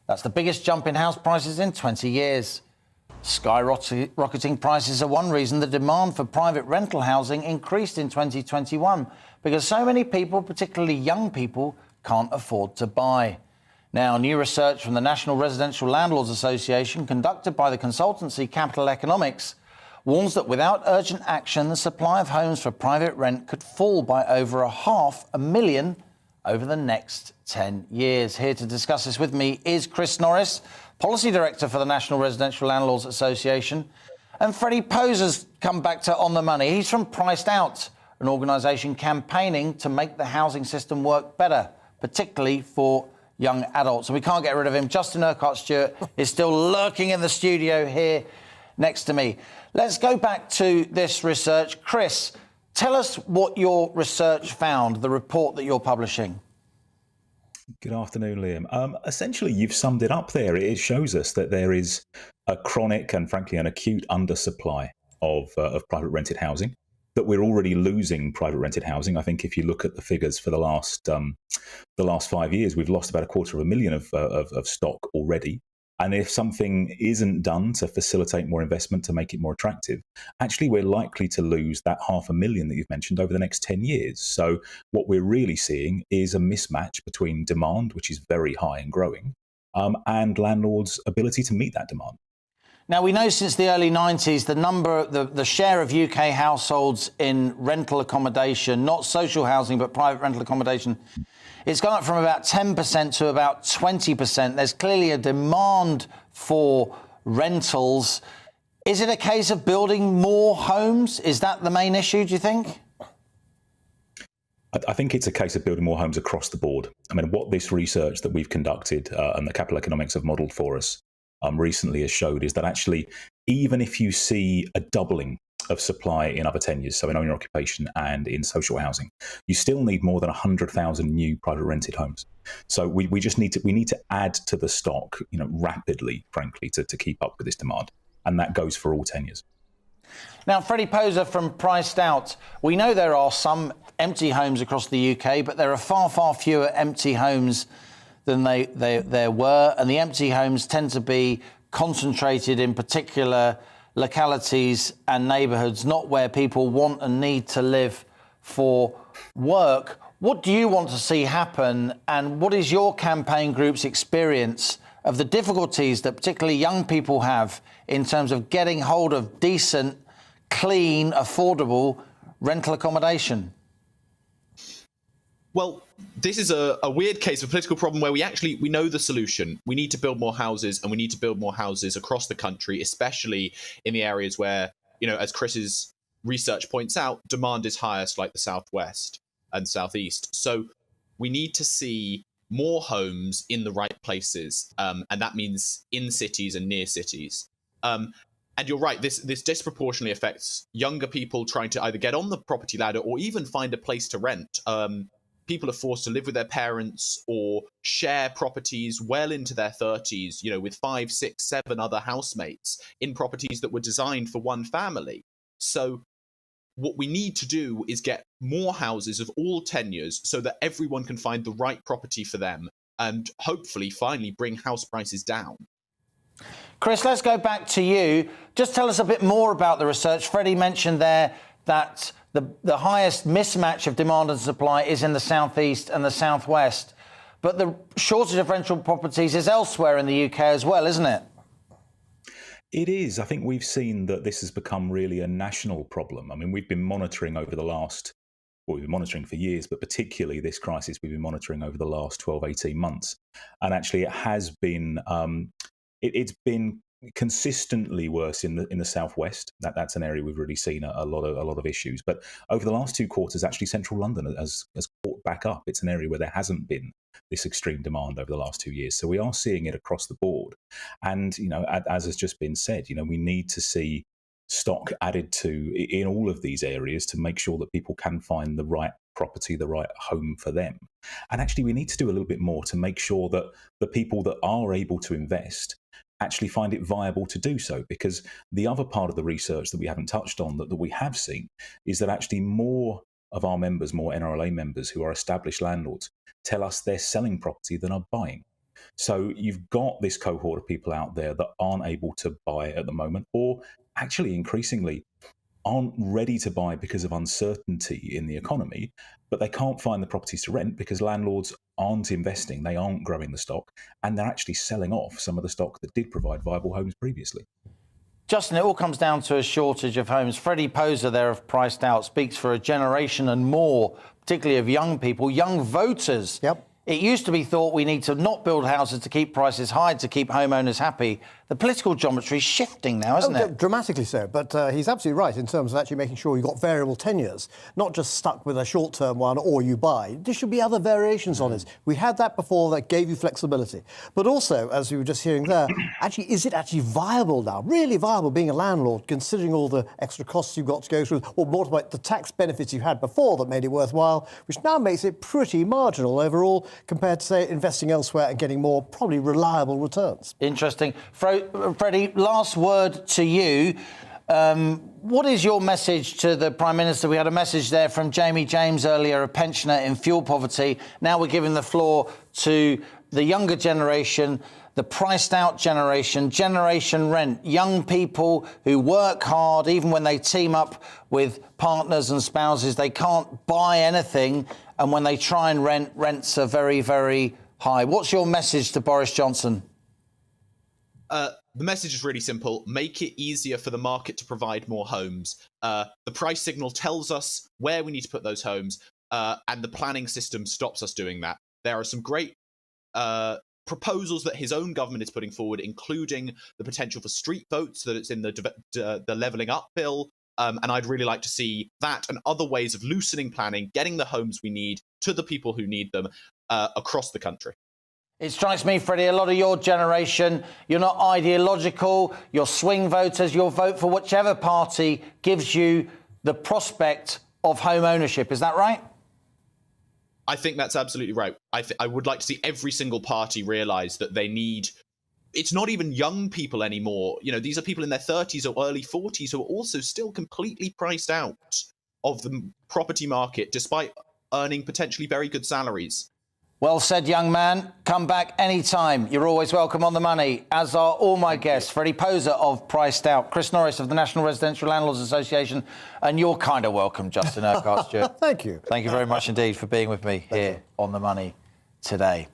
That's the biggest jump in house prices in 20 years. Skyrocketing prices are one reason the demand for private rental housing increased in 2021, because so many people, particularly young people, can't afford to buy. Now, new research from the National Residential Landlords Association, conducted by the consultancy Capital Economics, warns that without urgent action, the supply of homes for private rent could fall by over 500,000 over the next 10 years. Here to discuss this with me is Chris Norris, Policy Director for the National Residential Landlords Association. And Freddie Poser's come back to On the Money. He's from Priced Out, an organisation campaigning to make the housing system work better, particularly for young adults. And we can't get rid of him. Justin Urquhart-Stewart is still lurking in the studio here next to me. Let's go back to this research. Chris, tell us what your research found, the report that you're publishing. Good afternoon, Liam. Essentially, you've summed it up there. It shows us that there is a chronic and, frankly, an acute undersupply of private rented housing, that we're already losing private rented housing. I think if you look at the figures for the last 5 years, we've lost about 250,000 of stock already. And if something isn't done to facilitate more investment, to make it more attractive, actually we're likely to lose that 500,000 that you've mentioned over the next 10 years. So what we're really seeing is a mismatch between demand, which is very high and growing, and landlords' ability to meet that demand. Now, we know since the early 90s, the share of UK households in rental accommodation, not social housing, but private rental accommodation, it's gone up from about 10% to about 20%. There's clearly a demand for rentals. Is it a case of building more homes? Is that the main issue, do you think? I think it's a case of building more homes across the board. I mean, what this research that we've conducted and the capital economics have modelled for us recently has showed is that actually, even if you see a doubling of supply in other tenures, so in owner occupation and in social housing, you still need more than 100,000 new private rented homes. So we need to add to the stock, rapidly, frankly, to keep up with this demand, and that goes for all tenures. Now, Freddie Poser from Priced Out, we know there are some empty homes across the UK, but there are far, far fewer empty homes than there were, and the empty homes tend to be concentrated in particular localities and neighbourhoods, not where people want and need to live for work. What do you want to see happen, and what is your campaign group's experience of the difficulties that particularly young people have in terms of getting hold of decent, clean, affordable rental accommodation? Well, this is a weird case of a political problem where we know the solution. We need to build more houses, and we need to build more houses across the country, especially in the areas where, as Chris's research points out, demand is highest, like the southwest and southeast. So we need to see more homes in the right places, and that means in cities and near cities. And you're right, this disproportionately affects younger people trying to either get on the property ladder or even find a place to rent. People are forced to live with their parents or share properties well into their 30s, with 5, 6, 7 other housemates in properties that were designed for one family. So what we need to do is get more houses of all tenures so that everyone can find the right property for them and hopefully finally bring house prices down. Chris, let's go back to you. Just tell us a bit more about the research. Freddie mentioned there that the highest mismatch of demand and supply is in the southeast and the southwest, but the shortage of rental properties is elsewhere in the UK as well, isn't it? It is. I think we've seen that this has become really a national problem. I mean, we've been monitoring over the last, we've been monitoring for years, but particularly this crisis we've been monitoring over the last 12, 18 months. And actually it has been, it's been consistently worse in the southwest. That's an area we've really seen a lot of issues. But over the last 2 quarters, actually, central London has caught back up. It's an area where there hasn't been this extreme demand over the last 2 years. So we are seeing it across the board. And as has just been said, we need to see stock added to in all of these areas to make sure that people can find the right property, the right home for them. And actually, we need to do a little bit more to make sure that the people that are able to invest actually find it viable to do so, because the other part of the research that we haven't touched on that we have seen is that actually more of our members, more NRLA members who are established landlords, tell us they're selling property than are buying. So you've got this cohort of people out there that aren't able to buy at the moment, or actually increasingly aren't ready to buy because of uncertainty in the economy, but they can't find the properties to rent because landlords aren't investing, they aren't growing the stock, and they're actually selling off some of the stock that did provide viable homes previously. Justin, it all comes down to a shortage of homes. Freddie Poser there of Priced Out speaks for a generation and more, particularly of young people, young voters. Yep. It used to be thought we need to not build houses to keep prices high, to keep homeowners happy. The political geometry is shifting now, isn't it? Dramatically so. But he's absolutely right in terms of actually making sure you've got variable tenures, not just stuck with a short-term one or you buy. There should be other variations on it. We had that before that gave you flexibility. But also, as we were just hearing there, actually, is it actually viable now? Really viable being a landlord, considering all the extra costs you've got to go through, or more about the tax benefits you had before that made it worthwhile, which now makes it pretty marginal overall compared to, say, investing elsewhere and getting more probably reliable returns. Interesting. Freddie, last word to you. What is your message to the Prime Minister? We had a message there from Jamie James earlier, a pensioner in fuel poverty. Now we're giving the floor to the younger generation. the priced out generation, Generation Rent, young people who work hard even when they team up with partners and spouses. They can't buy anything, and when they try and rent, rents are very, very high. What's your message to Boris Johnson? The message is really simple. Make it easier for the market to provide more homes. The price signal tells us where we need to put those homes, and the planning system stops us doing that. There are some great proposals that his own government is putting forward, including the potential for street votes, that it's in the Levelling Up bill. And I'd really like to see that and other ways of loosening planning, getting the homes we need to the people who need them across the country. It strikes me, Freddie, a lot of your generation, you're not ideological, you're swing voters, you'll vote for whichever party gives you the prospect of home ownership. Is that right? I think that's absolutely right. I would like to see every single party realise that they need... It's not even young people anymore. You know, these are people in their 30s or early 40s who are also still completely priced out of the property market, despite earning potentially very good salaries. Well said, young man. Come back anytime. You're always welcome on The Money, as are all my guests. Freddie Poser of Priced Out, Chris Norris of the National Residential Landlords Association, and you're kind of welcome, Justin Urquhart Stewart. Thank you. Thank you very much indeed for being with me here on The Money today.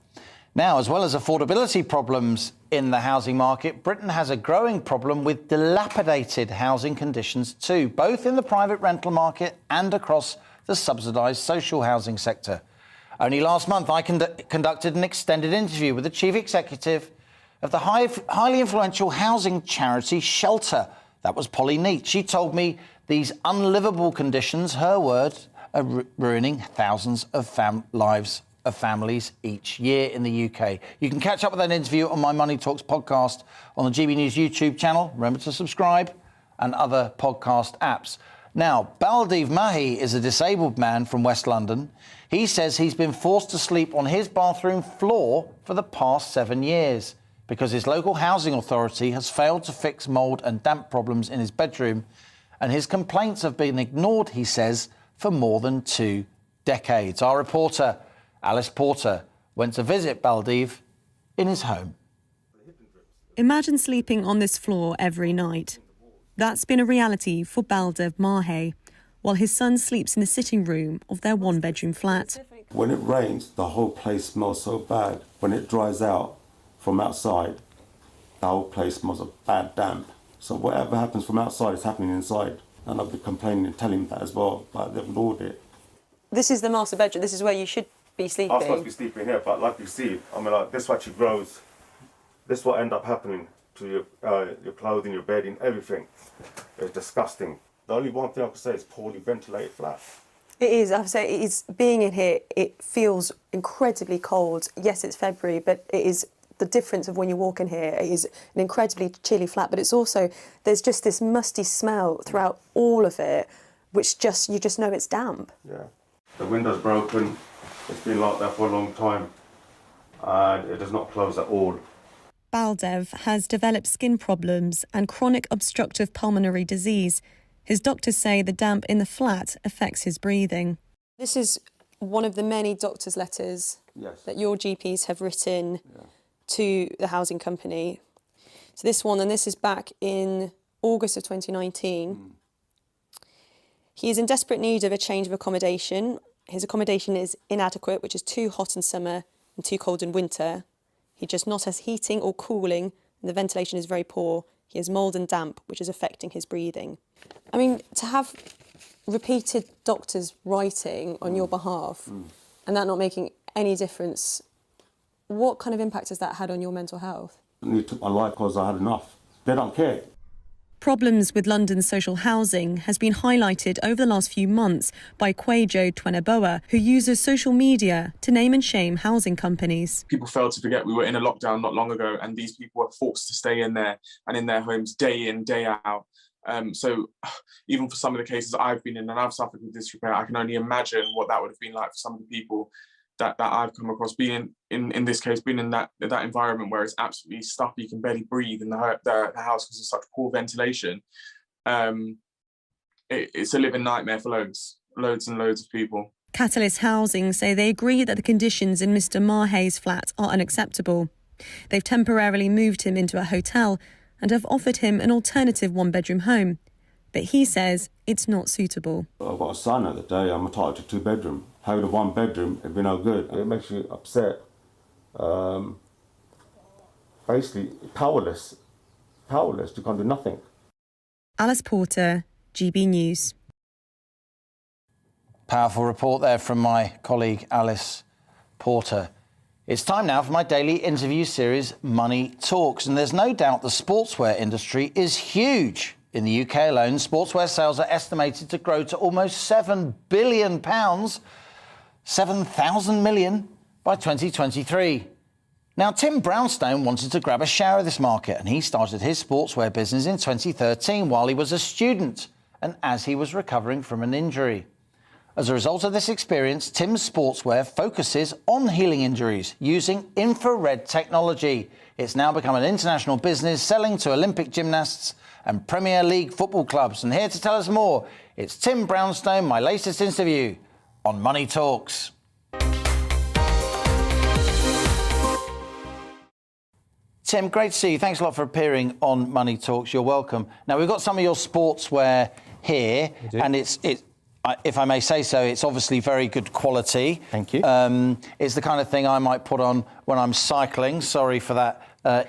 Now, as well as affordability problems in the housing market, Britain has a growing problem with dilapidated housing conditions too, both in the private rental market and across the subsidised social housing sector. Only last month, I conducted an extended interview with the chief executive of the highly influential housing charity Shelter. That was Polly Neate. She told me these unlivable conditions, her words, are ruining thousands of lives of families each year in the UK. You can catch up with that interview on my Money Talks podcast on the GB News YouTube channel. Remember to subscribe, and other podcast apps. Now, Baldev Mahi is a disabled man from West London. He says he's been forced to sleep on his bathroom floor for the past 7 years because his local housing authority has failed to fix mould and damp problems in his bedroom, and his complaints have been ignored, he says, for more than 2 decades. Our reporter, Alice Porter, went to visit Baldev in his home. Imagine sleeping on this floor every night. That's been a reality for Baldev Mahi, while his son sleeps in the sitting room of their one-bedroom flat. When it rains, the whole place smells so bad. When it dries out from outside, the whole place smells of bad damp. So whatever happens from outside is happening inside. And I've been complaining and telling him that as well, but they've ignored it. This is the master bedroom. This is where you should be sleeping. I'm supposed to be sleeping here, but like you see, I mean, like, this actually grows. This will end up happening to your clothing, your bedding, everything. It's disgusting. The only one thing I can say is poorly ventilated flat. It is. I have to say, it is. Being in here, it feels incredibly cold. Yes, it's February, but it is the difference of when you walk in here. It is an incredibly chilly flat, but it's also, there's just this musty smell throughout all of it, which just, you just know it's damp. Yeah. The window's broken. It's been like that for a long time, and it does not close at all. Baldev has developed skin problems and chronic obstructive pulmonary disease. His doctors say the damp in the flat affects his breathing. This is one of the many doctors' letters that your GPs have written to the housing company. So this one, and this is back in August of 2019. He is in desperate need of a change of accommodation. His accommodation is inadequate, which is too hot in summer and too cold in winter. He just not has heating or cooling, and the ventilation is very poor. He has mould and damp, which is affecting his breathing. I mean, to have repeated doctors writing on your behalf and that not making any difference, what kind of impact has that had on your mental health? They took my life because I had enough. They don't care. Problems with London's social housing has been highlighted over the last few months by Kwejo Tweneboa, who uses social media to name and shame housing companies. People fail to forget we were in a lockdown not long ago, and these people were forced to stay in there and in their homes day in, day out. So even for some of the cases I've been in and I've suffered with disrepair, I can only imagine what that would have been like for some of the people that I've come across, being in this case, being in that environment where it's absolutely stuffy, you can barely breathe in the house because of such poor ventilation. It's a living nightmare for loads and loads of people. Catalyst Housing say they agree that the conditions in Mr. Mahi's flat are unacceptable. They've temporarily moved him into a hotel and have offered him an alternative one-bedroom home. But he says it's not suitable. I've got a son at the day, I'm entitled to 2-bedroom. Having a 1-bedroom, it'd be no good. It makes you upset. Basically, powerless. Powerless, you can't do nothing. Alice Porter, GB News. Powerful report there from my colleague Alice Porter. It's time now for my daily interview series, Money Talks. And there's no doubt the sportswear industry is huge. In the UK alone, sportswear sales are estimated to grow to almost £7 billion, 7,000 million by 2023. Now, Tim Brownstone wanted to grab a share of this market, and he started his sportswear business in 2013 while he was a student and as he was recovering from an injury. As a result of this experience, Tim's sportswear focuses on healing injuries using infrared technology. It's now become an international business, selling to Olympic gymnasts and Premier League football clubs. And here to tell us more, it's Tim Brownstone, my latest interview on Money Talks. Tim, great to see you. Thanks a lot for appearing on Money Talks. You're welcome. Now, we've got some of your sportswear here, and it's if I may say so, it's obviously very good quality. Thank you. It's the kind of thing I might put on when I'm cycling. Sorry for that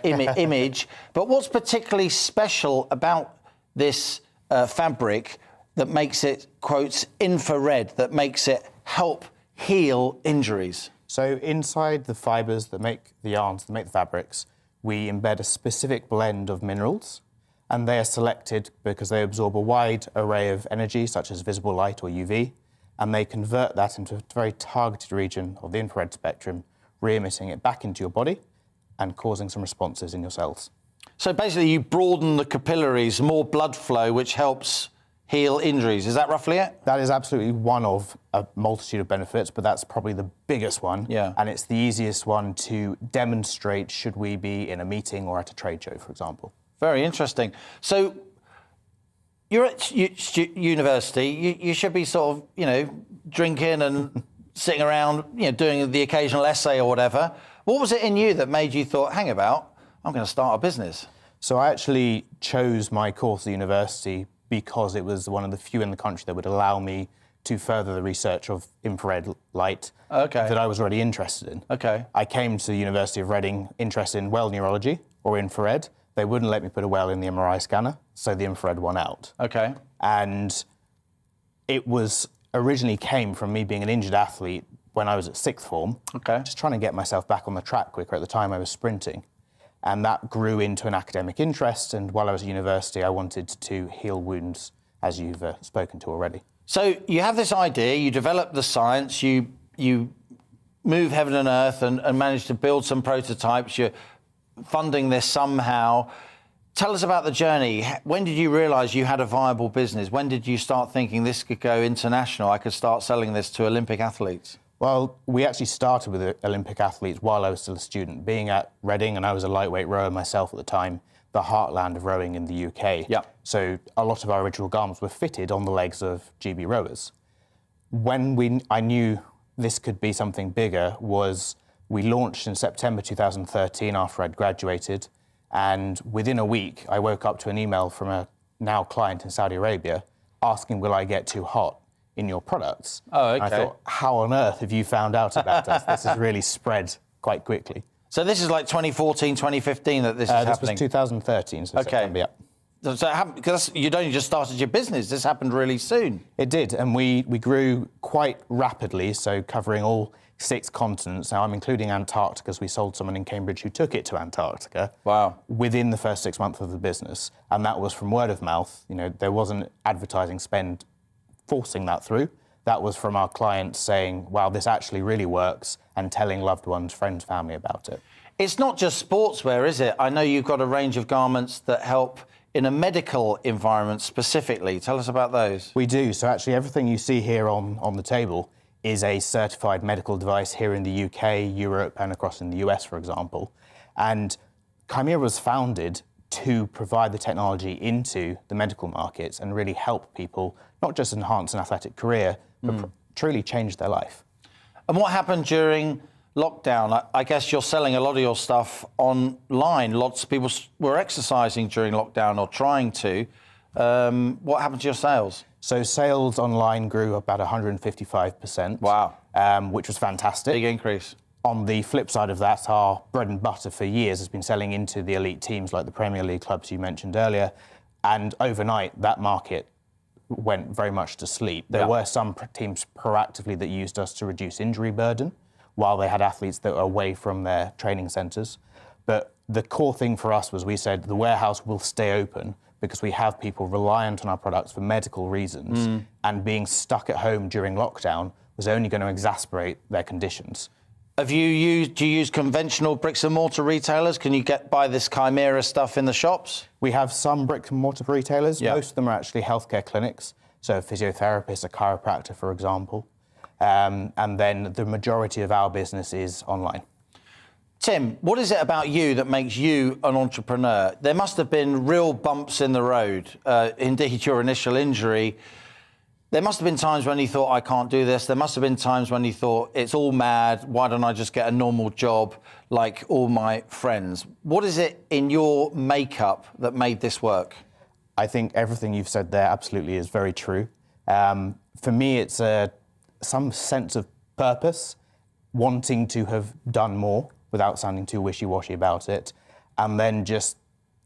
image. But what's particularly special about this fabric that makes it, quotes, infrared, that makes it help heal injuries? So inside the fibres that make the yarns, that make the fabrics, we embed a specific blend of minerals, and they are selected because they absorb a wide array of energy, such as visible light or UV, and they convert that into a very targeted region of the infrared spectrum, re-emitting it back into your body and causing some responses in your cells. So basically you broaden the capillaries, more blood flow, which helps heal injuries. Is that roughly it? That is absolutely one of a multitude of benefits, but that's probably the biggest one. Yeah. And it's the easiest one to demonstrate should we be in a meeting or at a trade show, for example. Very interesting. So you're at university. You should be sort of, drinking and sitting around, doing the occasional essay or whatever. What was it in you that made you thought, hang about, I'm going to start a business? So I actually chose my course at university because it was one of the few in the country that would allow me to further the research of infrared light that I was already interested in. Okay. I came to the University of Reading interested in well neurology or infrared. They wouldn't let me put a well in the MRI scanner, so the infrared won out. Okay. And it was originally came from me being an injured athlete when I was at sixth form. Okay. Just trying to get myself back on the track quicker. At the time I was sprinting. And that grew into an academic interest. And while I was at university, I wanted to heal wounds, as you've spoken to already. So you have this idea, you develop the science, you move heaven and earth and manage to build some prototypes. You're funding this somehow. Tell us about the journey. When did you realise you had a viable business? When did you start thinking this could go international? I could start selling this to Olympic athletes? Well, we actually started with Olympic athletes while I was still a student. Being at Reading, and I was a lightweight rower myself at the time, the heartland of rowing in the UK. Yeah. So a lot of our original garments were fitted on the legs of GB rowers. When I knew this could be something bigger was we launched in September 2013 after I'd graduated, and within a week I woke up to an email from a now client in Saudi Arabia asking, will I get too hot in your products? Oh, okay. And I thought, how on earth have you found out about us? This has really spread quite quickly. So this is like 2014, 2015 that this is happening? This was 2013, so September, yeah. So it happened, because you'd only just started your business. This happened really soon. It did, and we grew quite rapidly, so covering all 6 continents. Now, I'm including Antarctica, as we sold someone in Cambridge who took it to Antarctica. Wow. Within the first 6 months of the business, and that was from word of mouth. There wasn't advertising spend forcing that through. That was from our clients saying, wow, this actually really works, and telling loved ones, friends, family about it. It's not just sportswear, is it? I know you've got a range of garments that help in a medical environment specifically. Tell us about those. We do. So actually everything you see here on the table is a certified medical device here in the UK, Europe, and across in the US, for example. And Chimera was founded to provide the technology into the medical markets and really help people not just enhance an athletic career, but truly change their life. And what happened during lockdown, I guess you're selling a lot of your stuff online. Lots of people were exercising during lockdown or trying to. What happened to your sales? So sales online grew about 155%. Wow. Which was fantastic. Big increase. On the flip side of that, our bread and butter for years has been selling into the elite teams like the Premier League clubs you mentioned earlier. And overnight, that market went very much to sleep. There were some teams proactively that used us to reduce injury burden while they had athletes that were away from their training centres. But the core thing for us was we said the warehouse will stay open because we have people reliant on our products for medical reasons, and being stuck at home during lockdown was only going to exacerbate their conditions. Do you use conventional bricks and mortar retailers? Can you buy this Chimera stuff in the shops? We have some brick and mortar retailers. Most of them are actually healthcare clinics. So a physiotherapist, a chiropractor, for example. And then the majority of our business is online. Tim, what is it about you that makes you an entrepreneur? There must have been real bumps in the road. Indeed, your initial injury. There must have been times when you thought, I can't do this. There must have been times when you thought, it's all mad. Why don't I just get a normal job like all my friends? What is it in your makeup that made this work? I think everything you've said there absolutely is very true. For me, it's some sense of purpose, wanting to have done more without sounding too wishy-washy about it. And then just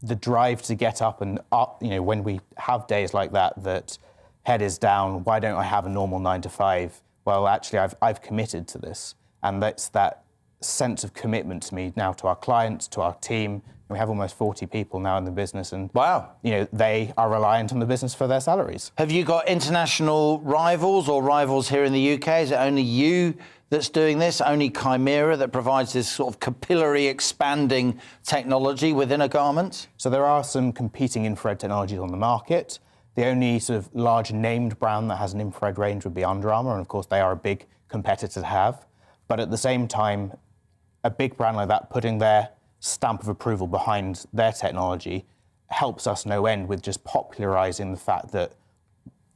the drive to get up and up, when we have days like that head is down, why don't I have a normal 9 to 5? Well, actually, I've committed to this. And that's that sense of commitment to me now, to our clients, to our team. We have almost 40 people now in the business, and they are reliant on the business for their salaries. Have you got international rivals or rivals here in the UK? Is it only you that's doing this? Only Chimera that provides this sort of capillary expanding technology within a garment? So there are some competing infrared technologies on the market. The only sort of large named brand that has an infrared range would be Under Armour, and of course they are a big competitor to have. But at the same time, a big brand like that putting their stamp of approval behind their technology helps us no end with just popularising the fact that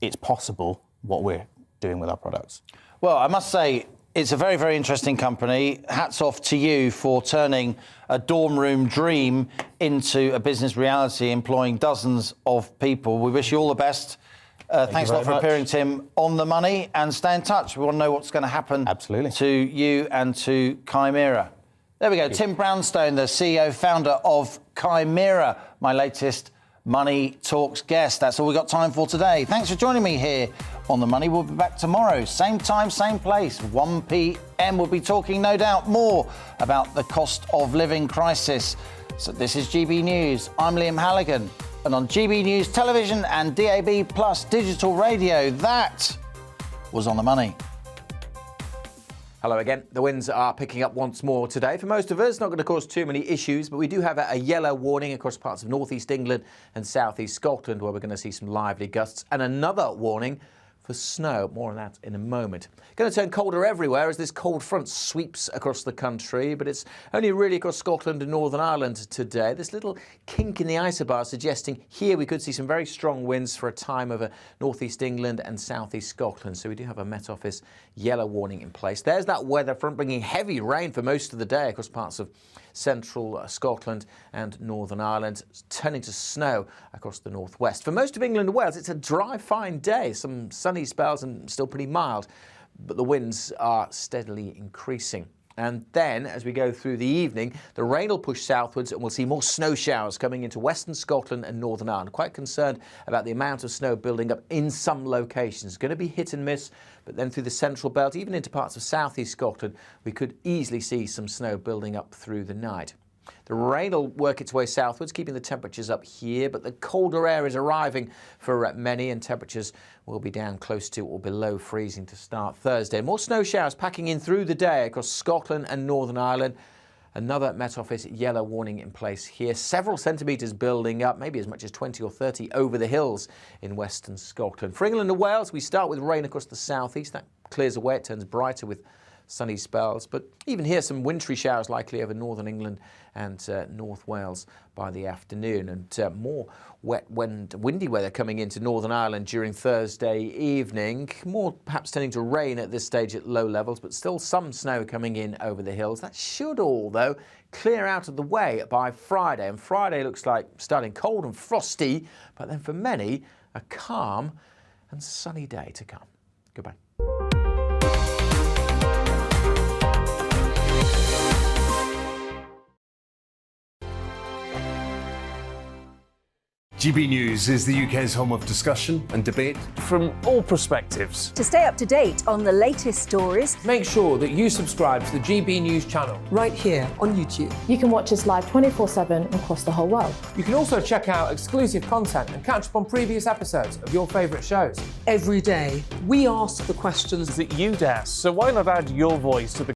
it's possible what we're doing with our products. Well, I must say, it's a very, very interesting company. Hats off to you for turning a dorm room dream into a business reality, employing dozens of people. We wish you all the best. Thanks a lot for appearing, Tim, on The Money, and stay in touch. We want to know what's going to happen to you and to Chimera. There we go. Tim Brownstone, the CEO, founder of Chimera, my latest Money Talks guest. That's all we've got time for today. Thanks for joining me here on The Money. We'll be back tomorrow, same time, same place, 1 p.m. We'll be talking, no doubt, more about the cost of living crisis. So this is GB News. I'm Liam Halligan. And on GB News Television and DAB Plus Digital Radio, that was On The Money. Hello again. The winds are picking up once more today. For most of us, not going to cause too many issues, but we do have a yellow warning across parts of northeast England and southeast Scotland, where we're going to see some lively gusts, and another warning for snow. More on that in a moment. Going to turn colder everywhere as this cold front sweeps across the country, but it's only really across Scotland and Northern Ireland today. This little kink in the isobar suggesting here we could see some very strong winds for a time over northeast England and southeast Scotland. So we do have a Met Office yellow warning in place. There's that weather front bringing heavy rain for most of the day across parts of central Scotland and Northern Ireland, turning to snow across the northwest. For most of England and Wales, it's a dry, fine day. Some sunny spells and still pretty mild, but the winds are steadily increasing. And then, as we go through the evening, the rain will push southwards and we'll see more snow showers coming into western Scotland and Northern Ireland. Quite concerned about the amount of snow building up in some locations. It's going to be hit and miss, but then through the central belt, even into parts of southeast Scotland, we could easily see some snow building up through the night. The rain will work its way southwards, keeping the temperatures up here, but the colder air is arriving for many, and temperatures will be down close to or below freezing to start Thursday. More snow showers packing in through the day across Scotland and Northern Ireland. Another Met Office yellow warning in place here. Several centimetres building up, maybe as much as 20 or 30 over the hills in western Scotland. For England and Wales, we start with rain across the southeast. That clears away. It turns brighter with sunny spells, but even here some wintry showers likely over northern England and North Wales by the afternoon, and more wet, windy weather coming into Northern Ireland during Thursday evening. More perhaps tending to rain at this stage at low levels, but still some snow coming in over the hills. That should all, though, clear out of the way by Friday, and Friday looks like starting cold and frosty, but then for many, a calm and sunny day to come. Goodbye. GB News is the UK's home of discussion and debate from all perspectives. To stay up to date on the latest stories, make sure that you subscribe to the GB News channel right here on YouTube. You can watch us live 24/7 across the whole world. You can also check out exclusive content and catch up on previous episodes of your favourite shows. Every day, we ask the questions that you'd ask, so why not add your voice to the